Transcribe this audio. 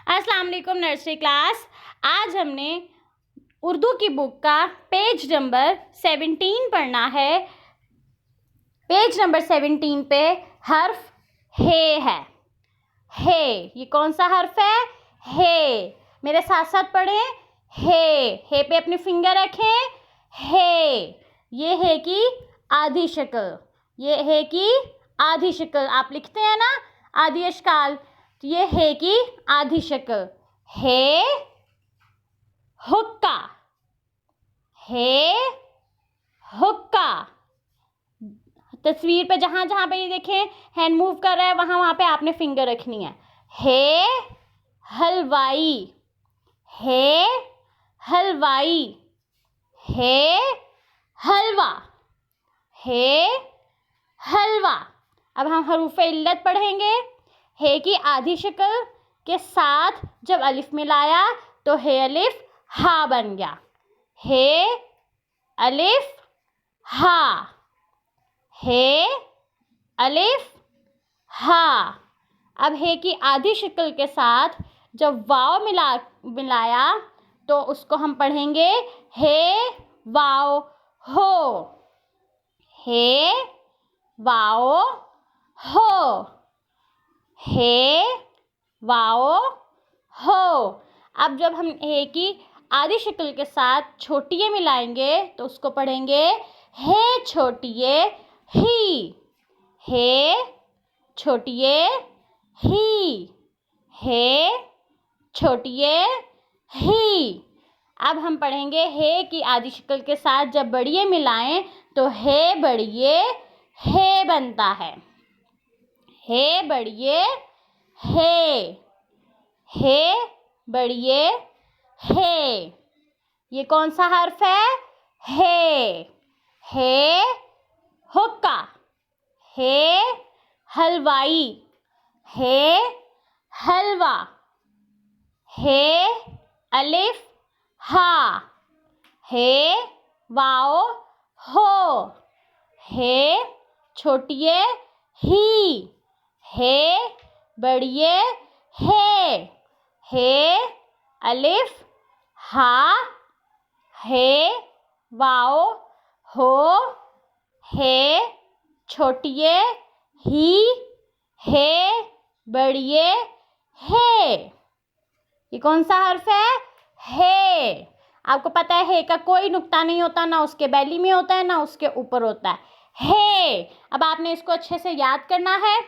अस्सलाम वालेकुम nursery class. आज हमने उर्दू की बुक का पेज नंबर 17 पढ़ना है। पेज नंबर 17 पे हर्फ हे है। हे, ये कौन सा हर्फ है? हे। मेरे साथ साथ पढ़ें। हे पे अपनी फिंगर रखें। हे, ये है की आधी शक्ल। ये है की आधी शक्ल। आप लिखते हैं ना आधी अशकाल, तो ये है की आधी शक्ल। हे हुक्का, हे हुक्का। तस्वीर पे जहां जहां पे ये देखें हैंड मूव कर रहा है, वहां वहां पे आपने फिंगर रखनी है। हे हलवाई, हे हलवाई। हे हलवा, हे हलवा। अब हम हरूफ इल्लत पढ़ेंगे। हे की आधी शक्ल के साथ जब अलिफ मिलाया तो हे अलिफ हा बन गया। हे अलिफ हा, हे अलिफ हा। अब हे की आधी शक्ल के साथ जब वाव मिलाया तो उसको हम पढ़ेंगे हे वाव हो, हे वाव हो, हे वाव हो। अब जब हम हे की आधी शक्ल के साथ छोटी मिलाएंगे तो उसको पढ़ेंगे हे छोटिये ही, हे छोटिये ही, हे छोटिये ही। अब हम पढ़ेंगे हे की आधी शक्ल के साथ जब बड़िये मिलाएं तो हे बड़िये हे बनता है। हे बड़िये हे, हे बड़िये हे। ये कौन सा हर्फ है? हे। हे हुक्का, हे हलवाई, हे हलवा, हे अलिफ हा, हे वाव हो, हे छोटिये ही, हे बड़िये हे अलिफ हा, हे वाव हो, हे छोटिये ही, हे बड़िये हे। ये कौन सा हर्फ है? हे। आपको पता है हे का कोई नुक्ता नहीं होता, ना उसके बैली में होता है ना उसके ऊपर होता है। हे। अब आपने इसको अच्छे से याद करना है।